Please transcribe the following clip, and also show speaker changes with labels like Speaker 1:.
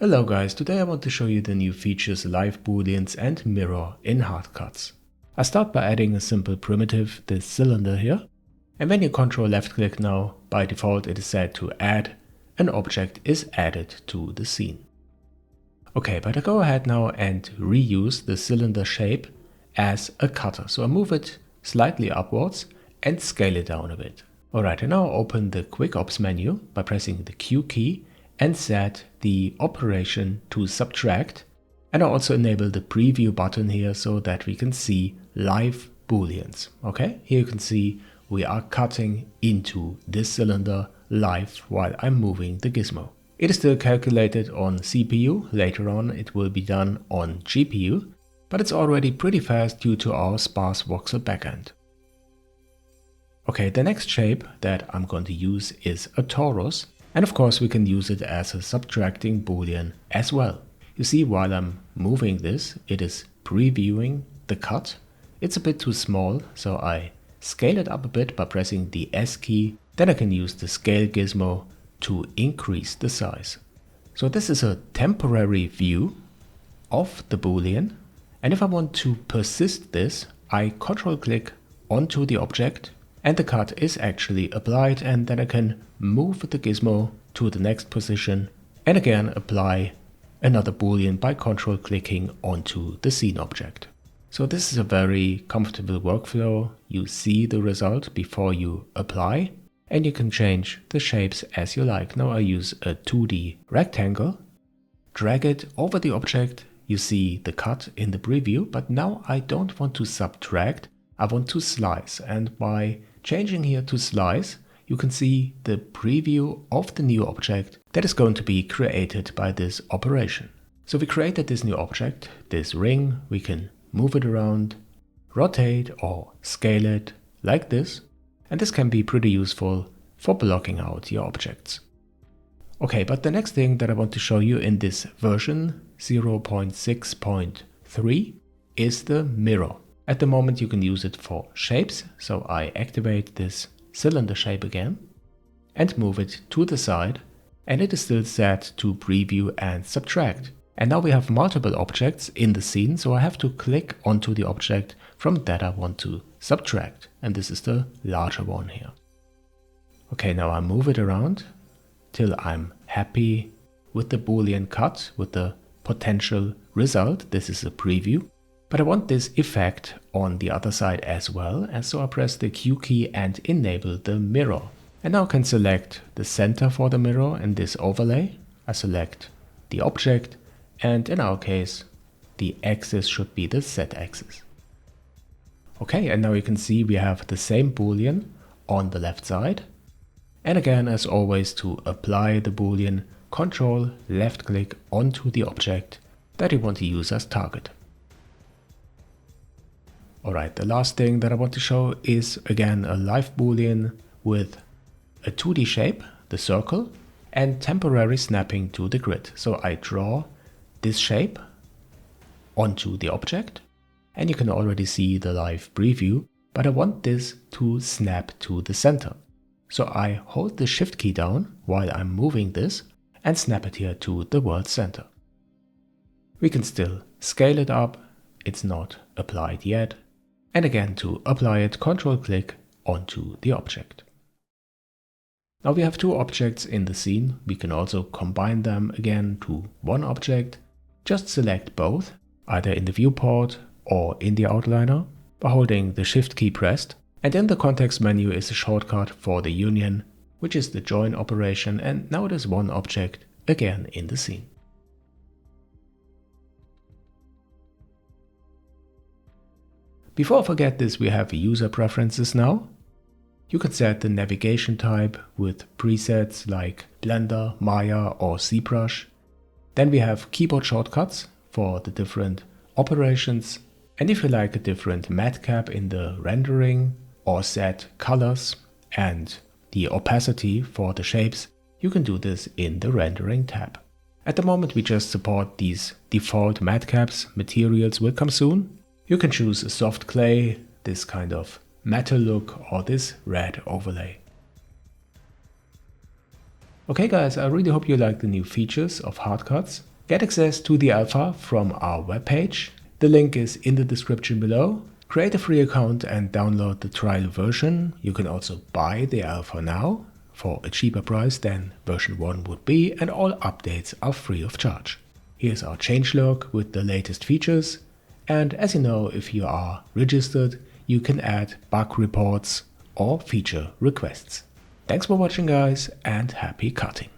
Speaker 1: Hello guys, today I want to show you the new features live booleans and mirror in HardCuts. I start by adding a simple primitive, this cylinder here, and when you control left click now, by default it is set to add, an object is added to the scene. Okay, but I go ahead now and reuse the cylinder shape as a cutter, so I move it slightly upwards and scale it down a bit. Alright, and now open the Quick Ops menu by pressing the Q key and set the operation to subtract, and I also enable the preview button here so that we can see live booleans. Okay, here you can see we are cutting into this cylinder live while I'm moving the gizmo. It is still calculated on CPU, later on it will be done on GPU, but it's already pretty fast due to our sparse voxel backend. Okay, the next shape that I'm going to use is a torus. And of course we can use it as a subtracting boolean as well. You see, while I'm moving this, it is previewing the cut. It's a bit too small, so I scale it up a bit by pressing the S key. Then I can use the scale gizmo to increase the size. So this is a temporary view of the boolean. And if I want to persist this, I control click onto the object, and the cut is actually applied, and then I can move the gizmo to the next position and again apply another boolean by control clicking onto the scene object. So this is a very comfortable workflow. You see the result before you apply, and you can change the shapes as you like. Now I use a 2D rectangle, drag it over the object. You see the cut in the preview, but now I don't want to subtract, I want to slice, and by changing here to slice, you can see the preview of the new object that is going to be created by this operation. So we created this new object, this ring. We can move it around, rotate or scale it like this, and this can be pretty useful for blocking out your objects. Okay, but the next thing that I want to show you in this version 0.6.3 is the mirror. At the moment you can use it for shapes, so I activate this cylinder shape again and move it to the side, and it is still set to preview and subtract. And now we have multiple objects in the scene, so I have to click onto the object from that I want to subtract, and this is the larger one here. Okay, now I move it around till I'm happy with the boolean cut, with the potential result. This is a preview. But I want this effect on the other side as well, and so I press the Q key and enable the mirror. And now I can select the center for the mirror in this overlay. I select the object, and in our case the axis should be the Z axis. Okay, and now you can see we have the same boolean on the left side. And again, as always, to apply the boolean, control left click onto the object that you want to use as target. Alright, the last thing that I want to show is again a live boolean with a 2D shape, the circle, and temporary snapping to the grid. So I draw this shape onto the object, and you can already see the live preview, but I want this to snap to the center. So I hold the shift key down while I'm moving this and snap it here to the world center. We can still scale it up, it's not applied yet. And again, to apply it, control click onto the object. Now we have two objects in the scene. We can also combine them again to one object. Just select both, either in the viewport or in the outliner, by holding the shift key pressed. And in the context menu is a shortcut for the union, which is the join operation, and now it is one object again in the scene. Before I forget this, we have user preferences now. You can set the navigation type with presets like Blender, Maya or ZBrush. Then we have keyboard shortcuts for the different operations. And if you like a different matte cap in the rendering or set colors and the opacity for the shapes, you can do this in the rendering tab. At the moment we just support these default matte caps. Materials will come soon. You can choose a soft clay, this kind of metal look, or this red overlay. Okay guys, I really hope you like the new features of HardCuts. Get access to the alpha from our webpage. The link is in the description below. Create a free account and download the trial version. You can also buy the alpha now for a cheaper price than version 1 would be, and all updates are free of charge. Here's our changelog with the latest features. And as you know, if you are registered, you can add bug reports or feature requests. Thanks for watching guys, and happy cutting!